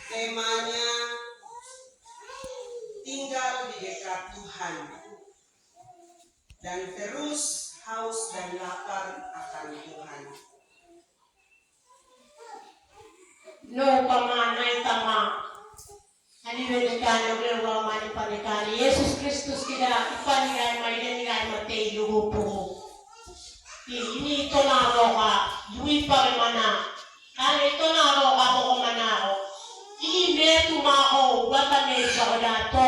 temanya tinggal di dekat Tuhan dan terus haus dan lapar akan Tuhan. No pamanay tama. Haliwedekano lewa mani panikani. Yesus Kristus kita ipanigay maidengay matay lugupo. Ini ito na roka, yui pa mana. Kani ito na roka mo manao. Ine tumako watane sa odato.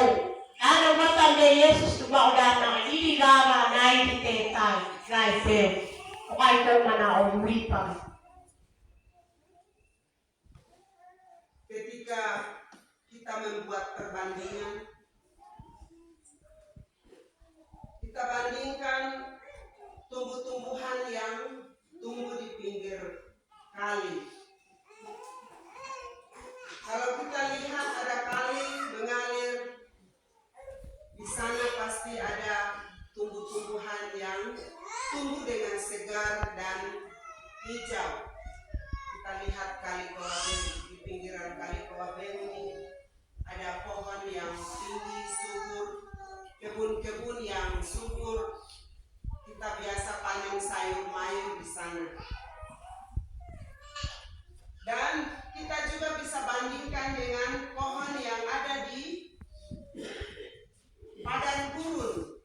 Ano watane Yesus tumako na iligara na itetai, raifeo. Okay ko manao yui pa. Ketika kita membuat perbandingan, kita bandingkan tumbuh-tumbuhan yang tumbuh di pinggir kali. Kalau kita lihat ada kali mengalir, di sana pasti ada tumbuh-tumbuhan yang tumbuh dengan segar dan hijau. Kita lihat kali Kawabeng, di pinggiran kali Kawabeng ini ada pohon yang tinggi, subur, kebun-kebun yang subur. Kita biasa panen sayur mayur di sana. Dan kita juga bisa bandingkan dengan pohon yang ada di padang gurun,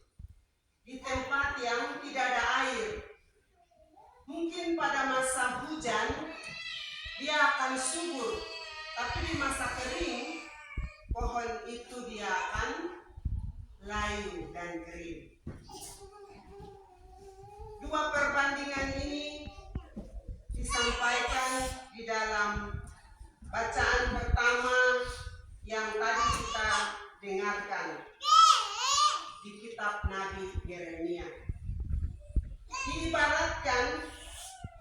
di tempat yang tidak ada air. Mungkin pada masa hujan dia akan subur, tapi di masa kering pohon itu dia akan layu dan kering. Dua perbandingan ini disampaikan di dalam bacaan pertama yang tadi kita dengarkan di kitab Nabi Yeremia. Diibaratkan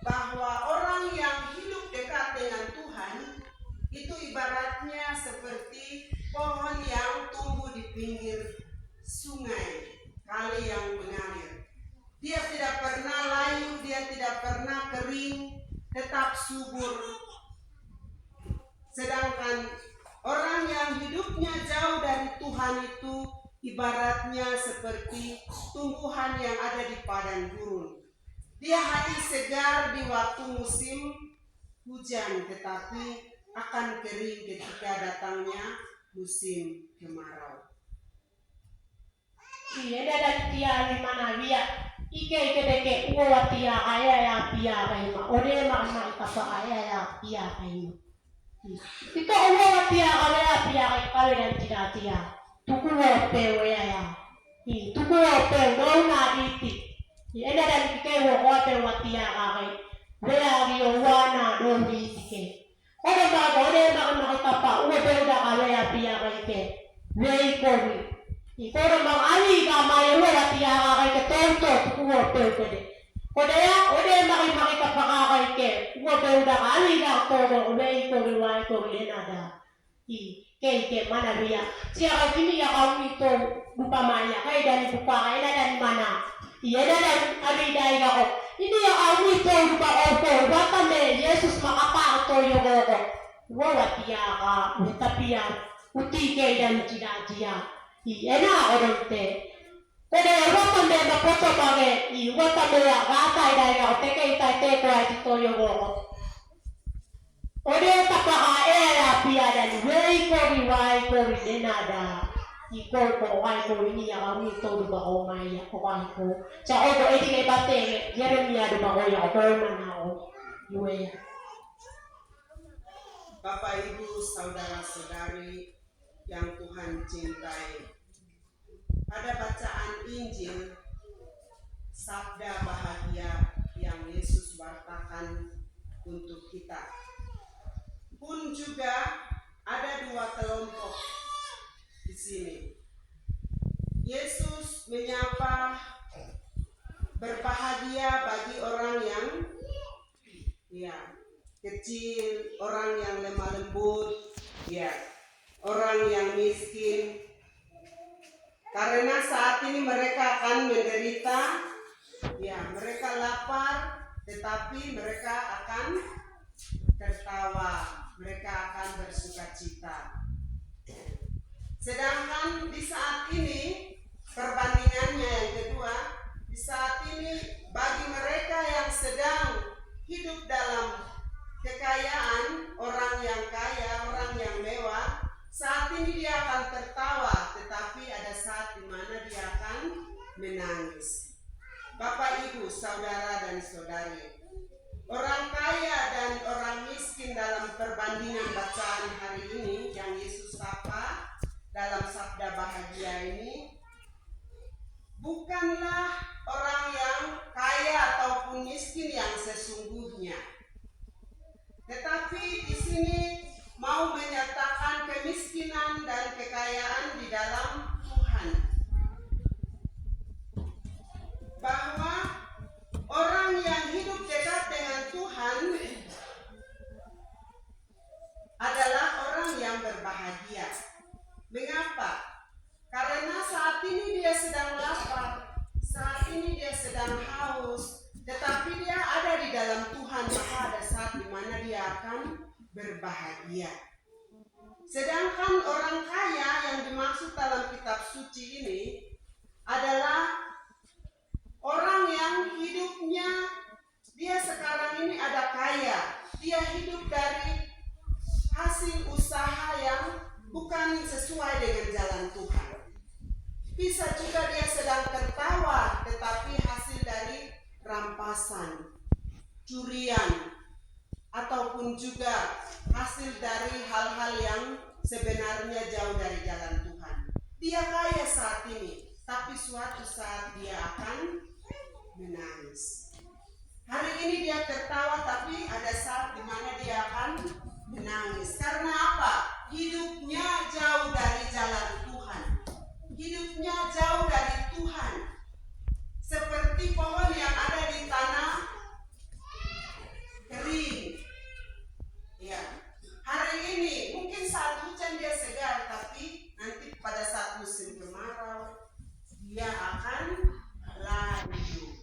bahwa orang yang hidup dekat dengan Tuhan itu ibaratnya seperti pohon yang tumbuh di pinggir sungai, kali yang mengalir. Dia tidak pernah layu, dia tidak pernah kering, tetap subur. Sedangkan orang yang hidupnya jauh dari Tuhan itu ibaratnya seperti tumbuhan yang ada di padang gurun. Dia hanya segar di waktu musim hujan, tetapi akan kering ketika datangnya musim kemarau. Iya, ada dia di mana dia? Ike deke uwa tia aya ya pia kaima. Ode mama ikapa aya ya pia kaima. Ito uwa tia aya ya pia kaima dan tidak tia. Tuku wope ya. Tuku wope no na iti. Eda dan ike wope watia kai. Wea rio wana no iti. Ode ba ikapa uwa uda aya ya pia kaike. Wei kowi. Ikaw bang ali ka may wala tiya kay ketonto kuwo pede. Ode makipakapakakay ke. Kuwo pede ali ka todo ode ko riway ko lenada. Ke mana biya. Siya kini ya kami to bupamaya kay dan bupa kay dan mana. Iya dan ali dai ako. Ini ya kami to bupa ko bata me Yesus makapa to yo ko. Wala tiya ka tapi ya uti ke dan tidak dia. Ena orante. Kode wata me ba poto bage wata me ya gata dai ga teke itai te ko ai to yo go. Ode tapa era pia dan wei ko riwai ko denada. Iko ko ai ko ini ya kami to ba o mai ya ko ai ko. Sa o ko edi ke bate Yeremia do ba o ya ko manao. Yue. Bapak Ibu, saudara-saudari yang Tuhan cintai, pada bacaan Injil, sabda bahagia yang Yesus wartakan untuk kita pun juga ada dua kelompok di sini. Yesus menyapa berbahagia bagi orang yang kecil, orang yang lemah lembut, orang yang miskin. Karena saat ini mereka akan menderita, mereka lapar, tetapi mereka akan tertawa. mereka akan bersukacita. Sedangkan di saat ini, perbandingannya yang kedua, di saat ini bagi mereka yang sedang hidup dalam kekayaan, orang yang kaya, orang yang mewah, saat ini dia akan tertawa, tetapi ada saat di mana dia akan menangis. Bapak, Ibu, saudara dan saudari, orang kaya dan orang miskin dalam perbandingan bacaan hari ini yang Yesus sapa dalam sabda bahagia ini, bukanlah orang yang kaya ataupun miskin yang sesungguhnya. Tetapi di sini mau menyatakan kemiskinan dan kekayaan di dalam Tuhan. Bahwa orang yang hidup dekat dengan Tuhan adalah orang yang berbahagia. Mengapa? Karena saat ini dia sedang lapar, saat ini dia sedang haus, tetapi dia ada di dalam Tuhan, maka ada saat di mana dia akan berbahagia. Sedangkan orang kaya yang dimaksud dalam kitab suci ini adalah orang yang hidupnya, dia sekarang ini ada kaya, dia hidup dari hasil usaha yang bukan sesuai dengan jalan Tuhan. Bisa juga dia sedang tertawa, tetapi hasil dari rampasan, curian, ataupun juga hasil dari hal-hal yang sebenarnya jauh dari jalan Tuhan. Dia kaya saat ini, tapi suatu saat dia akan menangis. Hari ini dia tertawa, tapi ada saat di mana dia akan menangis. Karena apa? Hidupnya jauh dari jalan Tuhan. Hidupnya jauh dari Tuhan. Seperti pohon yang ada di tanah kering. Ya. Hari ini mungkin saat hujan dia segar, tapi nanti pada saat musim kemarau dia akan layu.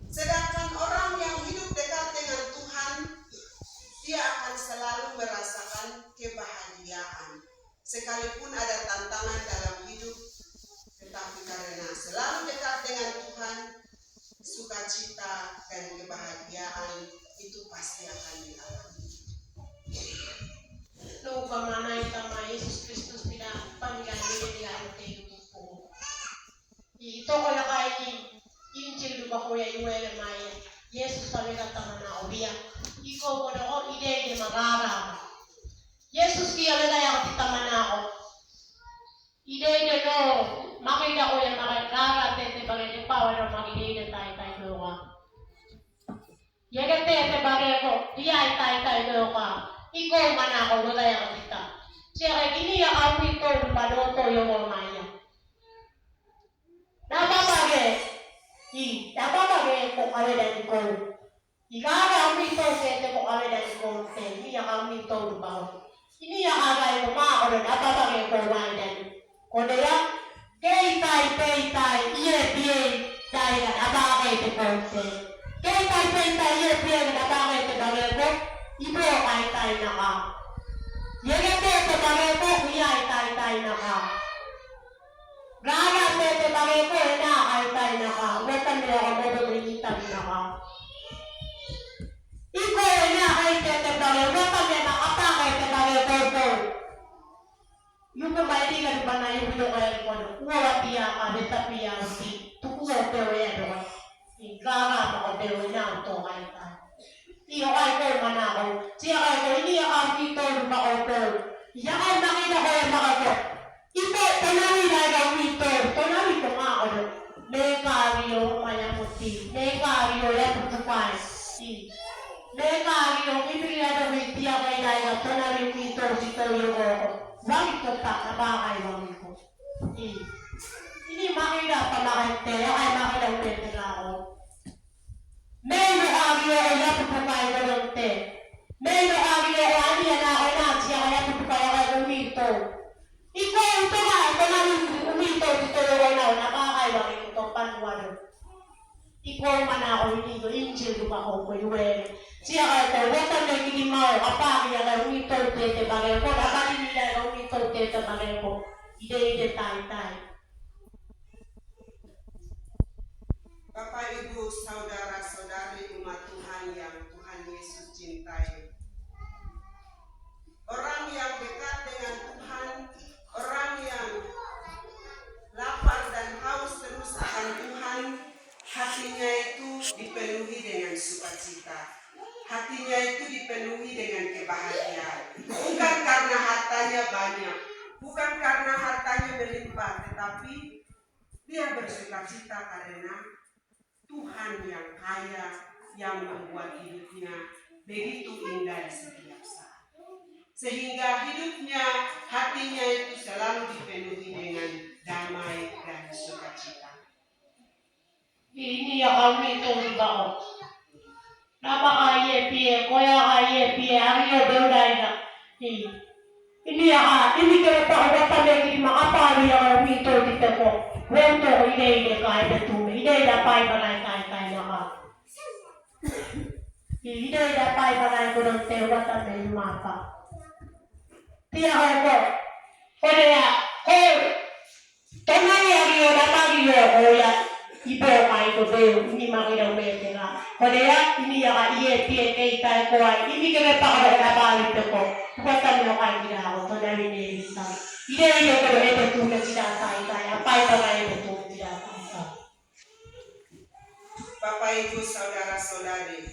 Sedangkan orang yang hidup dekat dengan Tuhan, dia akan selalu merasakan kebahagiaan. Sekalipun ada tantangan dalam hidup, tetapi karena selalu dekat dengan Tuhan, sukacita dan kebahagiaan itu pasti akan dialami. Nung pamanay tama Yesus Kristus pinapamigay niya ang kayo po. Ito ko na kayo Injil lupa ko ya iwele maya. Yesus sabi ka tama na ubiya. Iko ko na ko ide de magara. Yesus kiya na ako titama na ako. Ide de no makita ko ya magara tete bagay pa wala makita tayo do ka. Yaga tete bagay ko diay tayo do ka. Iko man ako wala ako tita. Siya kini ya kami to panoto yung maya. Napapagay kung kami dahil ko. Ikaga kami ito sete kung kami dahil ko. Iniya kami ito lupaw. Iniya kagay mo mga ko na napapagay kung kami dahil. Kung nila, kay-tay, iye-piye, dahil na napakay ito ko. Kay-tay, iye-piye, napakay ito bagay ko. Ibo kay-tay na ka. Yagate ito bagay ko, iyay-tay na ka. Gaya tete bagay ko na kay-tay na ka. Wetan nila ako mabubulitan na ka. Iko na kay tete bagay, wetan nila nakapakay ito bagay ko. Yung kumaili ka ba na yung kaya ko na uwa piya ka, dita piya si tukuha pero yan doon. Ikara mo ko pero na ito kay-tay. Iyo kay ko man ako. Siya kay ko, hindi ako dito lupa ko pero. Iya kay nakita ko yung mga ko. Ito, tanari na ikaw ito. Tanari ko nga ako. Mekario, mayamuti. Mekario, yaputupay. Mekario, ibigay na may tiya kay Naya. Tanari ko ito, sito yung ako. Bakit ko ta, nabakay mami ko. Hindi makita pa makinte. Ay makita ulit na ako. May mekario, yaputupay ko lang te. May mekario, ani yan ako na. Siya kaya yaputupay ako dito. Ikaw ito na, ito na umito dito yung na, napakaiwag ito, panuwalo. ikaw man ako inigo, injil ko ako ko yuwe. Siya ka ito, wata na kinimao, kapag yan, umito tete bagay ko, napali nila, umito tete bagay ko, ide tayo. Bapak, Ibu, saudara-saudari umat Tuhan yang Tuhan Yesus cintai. Orang yang dekat dengan Tuhan, orang yang lapar dan haus terus akan Tuhan, hatinya itu dipenuhi dengan sukacita. Hatinya itu dipenuhi dengan kebahagiaan. Bukan karena hartanya banyak, bukan karena hartanya melimpah, tetapi dia bersukacita karena Tuhan yang kaya, yang membuat hidupnya begitu indah di setiap saat. Sehingga hidupnya, hatinya itu selalu dipenuhi dengan damai dan sukacita. Ini ya kami itu juga. Nama ayah pie, koya ayah pie, ariyo beudaiga. Ini ya, ini kira tak ada lagi apa dia kami itu kita kok. Wento ide kaya betul, ide dapat balai naka. Ide dapat balai kurang tewa tak ada mata. Tiya ko, kaya tanay ariyo dapat dia koya. Ibo kai ko be ini makira me nga kodea ini ya iye pie kay tay ko ay ini kaya pa ka na balik ko basta mo kai gina ako to na ni isa ide ko ito tuna sila tay apa ito kay ito sila tay. Bapak, Ibu, saudara-saudari,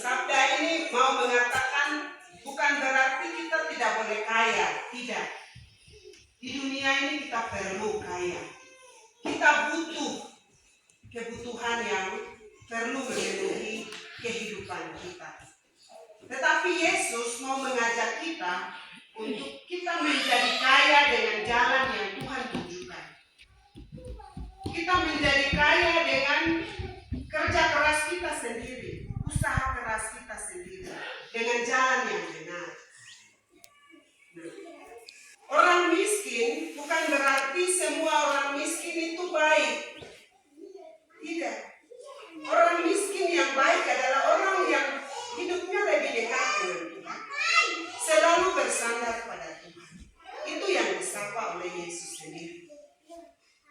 sabda ini mau mengatakan bukan berarti kita tidak boleh kaya, tidak. Di dunia ini kita perlu kaya. Kita butuh kebutuhan yang perlu memenuhi kehidupan kita. Tetapi Yesus mau mengajak kita untuk kita menjadi kaya dengan jalan yang Tuhan tunjukkan. Kita menjadi kaya dengan kerja keras kita sendiri, usaha keras kita sendiri, dengan jalan yang benar. Orang miskin bukan berarti semua orang miskin itu baik. Tidak. Orang miskin yang baik adalah orang yang hidupnya lebih dekat dengan Tuhan. Selalu bersandar pada Tuhan. Itu yang disapa oleh Yesus sendiri.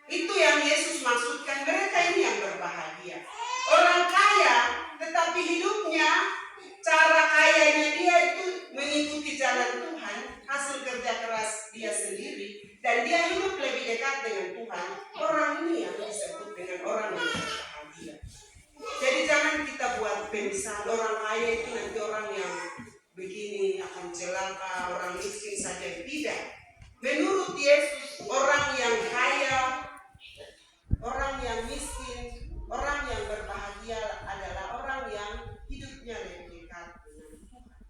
Itu yang Yesus maksudkan, mereka ini yang berbahagia. Orang kaya tetapi hidupnya, cara kayanya dia itu mengikuti jalan Tuhan, hasil kerja keras dia sendiri, dan dia hidup lebih dekat dengan Tuhan. Orang ini yang disebut dengan orang yang berbahagia. Jadi jangan kita buat pemisahan orang kaya itu nanti orang yang begini akan celaka, orang miskin saja. Tidak. Menurut Yesus, orang yang kaya, orang yang miskin, orang yang berbahagia adalah orang yang hidupnya lebih dekat dengan Tuhan.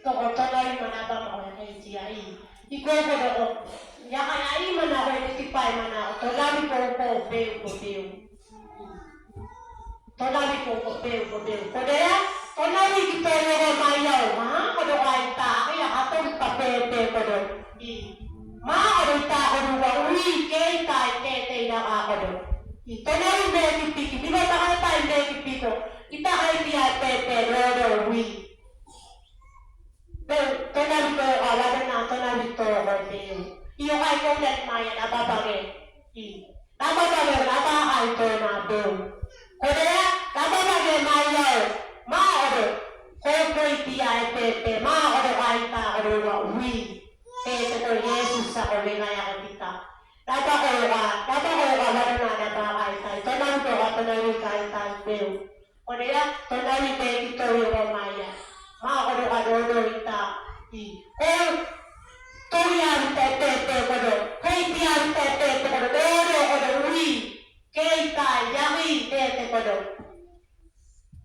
Tokotanay manaba mo kay Tiai. Iko ko ya kaya manaba ni tipay mana. Tolami ko peu. Tolami ko peu. Kodaya tolami kita yo mayaw ha. Kodo ay ta kaya atong papete kodo. Ma kodo ta kodo wa ui kay tay tete na ako do. Tolami be kipiki. Di ba ta kay tay be kipiko. Kita kay tiya tete rodo ui. Tonali ko wala na tonali to ko iyo kay ko net maya na babage babage ay to na do kodaya babage maya ma odo ko itiya pepe ma odo ay ta odo wa wi to Jesus sa ko ngaya kita babage wala na babay tay tonali ko tonali kay tay do kodaya tonali pe kito yo maya ma odo adodo ita Toyan tete kodo, tiyan tete kodo, kodo uri, keita yami tete kodo.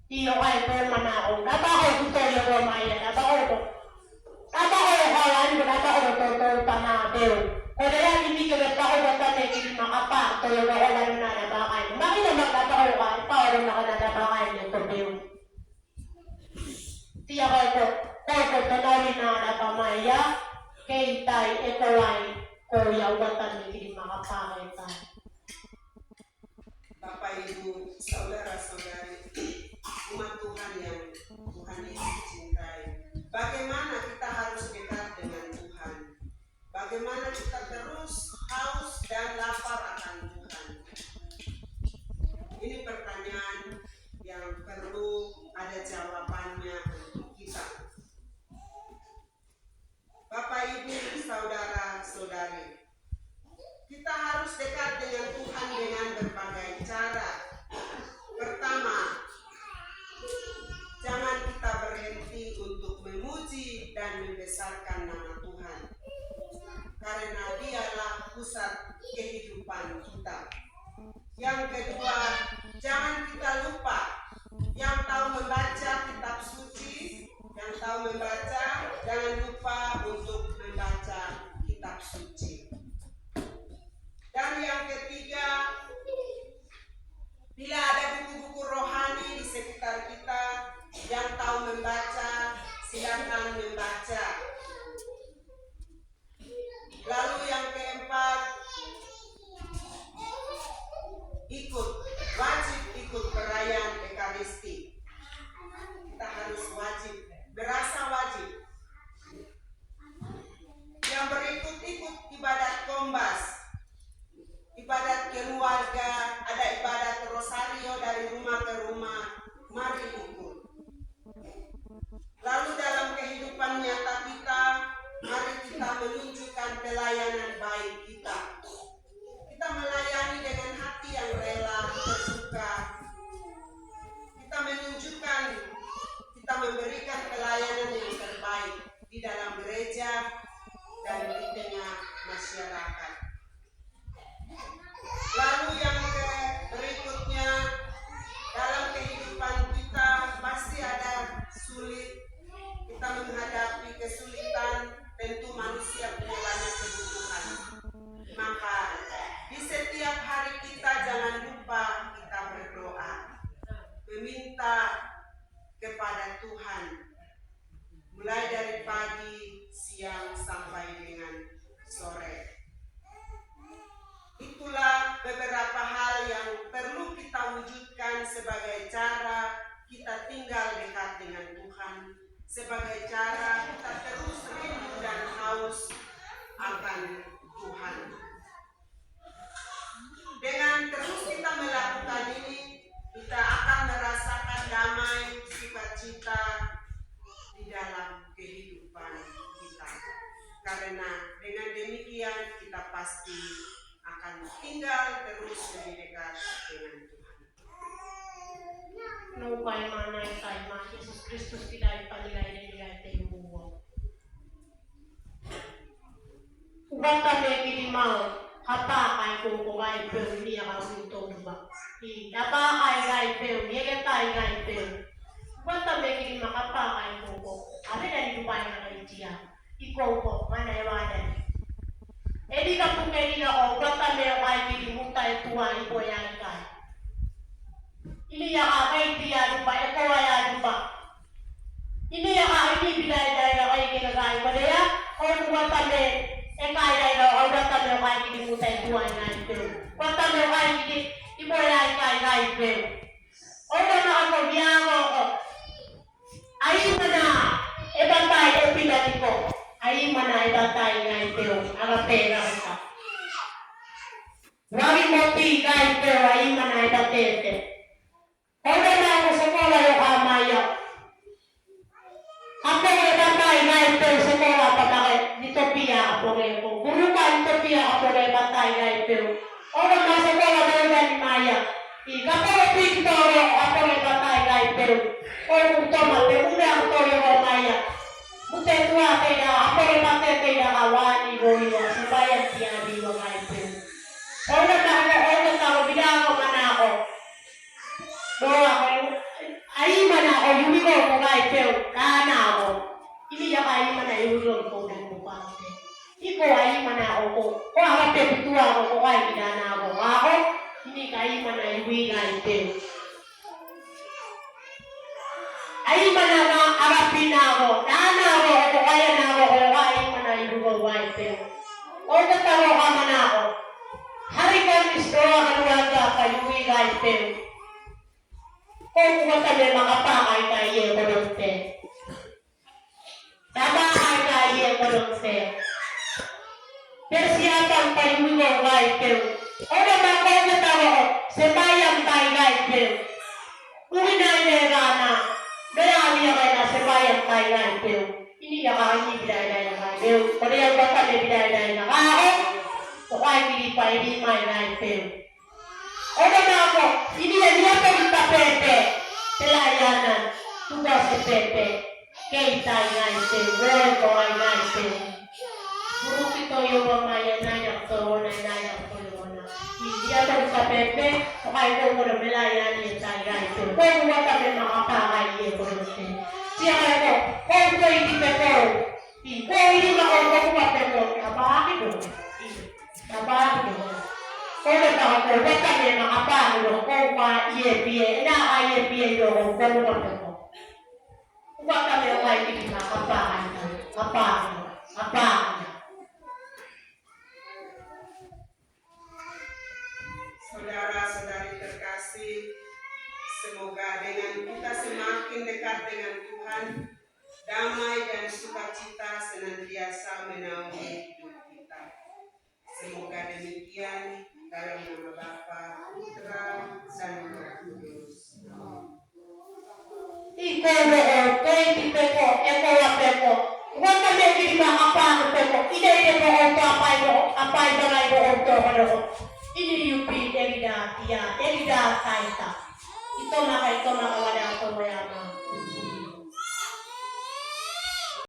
Iyo kay ko manao, naba ko gusto yo ko maya, naba ko halan ko naba ko to panadeo. Kodo yan hindi ko na ko basta kini makapa, to yo ko halan na naba kay. Makina magdaba ko ka, paano na ka naba kay nito deo. Tiya ko tanawin na napamaya, kay tay, ito ay kuya watan ni kini makapakita. Ibu, saudara-saudari, umat Tuhan yang Tuhan Yesus cintai. Bagaimana kita harus dekat dengan Tuhan? Bagaimana kita terus haus dan lapar akan Tuhan? Ini pertanyaan yang perlu ada jawabannya untuk kita. Bapak, Ibu, saudara-saudari, kita harus dekat dengan Tuhan dengan berbagai cara. Pertama, jangan kita berhenti untuk memuji dan membesarkan nama Tuhan, karena Dialah pusat kehidupan kita. Yang kedua, jangan kita lupa yang tahu membaca kitab suci, yang tahu membaca, jangan lupa untuk membaca kitab suci. Dan yang ketiga, bila ada buku-buku rohani di sekitar kita yang tahu membaca, silakan membaca. Lalu yang keempat, wajib ikut perayaan Ekaristi. Kita harus wajib, berasa wajib. Yang berikut ikut ibadat kombas, ibadat keluarga, ada ibadat rosario dari rumah ke rumah, mari ikut. Lalu dalam kehidupan nyata kita, mari kita menunjukkan pelayanan baik kita. Kita melayani dengan hati yang rela, terbuka. Kita menunjukkan, kita memberikan pelayanan yang terbaik di dalam gereja dan di tengah masyarakat. Lalu yang berikutnya, dalam kehidupan kita pasti ada sulit, kita menghadapi kesulitan, tentu manusia punya banyak kebutuhan. Maka di setiap hari kita jangan lupa kita berdoa, meminta kepada Tuhan, mulai dari pagi, siang, sampai dengan sore. Itulah beberapa hal yang perlu kita wujudkan sebagai cara kita tinggal dekat dengan Tuhan, sebagai cara kita terus rindu dan haus akan Tuhan. Dengan terus kita melakukan ini, kita akan merasakan damai, sukacita di dalam kehidupan kita. Karena dengan demikian kita pasti akan tinggal terus lebih dekat dengan Tuhan. Naupay manay kay Ma Yesus Kristus kita ipalilay na nilay tayo buwan. Ubat kami kinimang kapakay kung kumay pero niya kasunto ba. Napakay kay pero niya kay kay pero. Ubat kami kinimang kapakay kung ko. Abi na nilupay na kayo siya. Ikaw po, manaywanan. Edi ka po kayo ako, ubat kami kay kinimutay tuwa ipo yan kay. Ini yang akan dia lupa, eko waya lupa. Ini yang akan ini bila ada kaya kinagai pada ya, orang buat tanda, ekai ada orang tanda kaya kini mutai tuan ngai itu. Buat tanda kaya kini ibu yang kaya itu. Orang nak aku biang aku. Ayi mana, ebantai epilat itu. Ayi mana ebantai ngai itu, agak pera kita. Wali moti ngai itu, ayi mana ebantai itu. Orang na ako sekolah yung kamaya. Ako yung batay na ito sekolah patakit. Dito piya ako rin po. Guru ka dito piya ako rin batay na ito. Orang na sekolah na yung ni Maya. Kapag pito ako rin batay na ito. Orang utama, una ako yung Maya. Buti tuwa kaya ako rin batay kaya kawani goyo. Subayan siya di yung ito. Orang na ako, bilang ako man ako. Doa ko ay mana ako yumi ko kay pero kana ako ini ya kay mana yulo ko ng mukha ko iko ay mana ako ko ang tebutua ko kay gidana ako ini kay mana yumi kay pero ay mana na arapin ako kana ako kaya na ako kay mana yulo kay pero o tataro ka mana ako hari Miss Dora Haluaga kayo ilaipin. Kung kami makapakay kayo kodonte. Nabakay kayo kodonte. Persiapan kayo ilaipin. O naman kung natawa ko, sebayang tayo ilaipin. Uminay na Berani yang kaya sebayang tayo ilaipin. Ini yang kami bidaya na kayo. Kung yung bata may bidaya na kayo, o kaya hindi may ilaipin. O naman ako, ini yang dia kita pepe. Pelayanan, tugas pepe. Kita ilaipin, world ko ilaipin. Guru kita yung mamaya na yung toro na yung toro na. Hindi ako sa pepe, o kaya kung mo na pelayanan yung tayo ilaipin. Kung mo kami makapakay yung kurute. Siya ko, kung ko hindi pepe, kung hindi makapakay yung pepe, kapakay doon. Kapakay doon. Kung nagkakako, ba't kami makapakay doon, kung pa-IEPA, na-IEPA doon, kung mo ko. Kung ba't kami hindi makapakay doon, kapakay doon, kapakay doon. Saudara-saudari terkasih, semoga dengan kita semakin dekat dengan Tuhan, damai dan sukacita senantiasa menaungi hidup kita. Semoga demikian dalam nama Bapa, Putra, dan Roh Kudus. Iko roho, kaya peko, eko wapeko. Wala na hindi makapano peko. Ina roho, apay balay roho. Ini yupi, elida, taita. Ito na wala ito mga wala ito.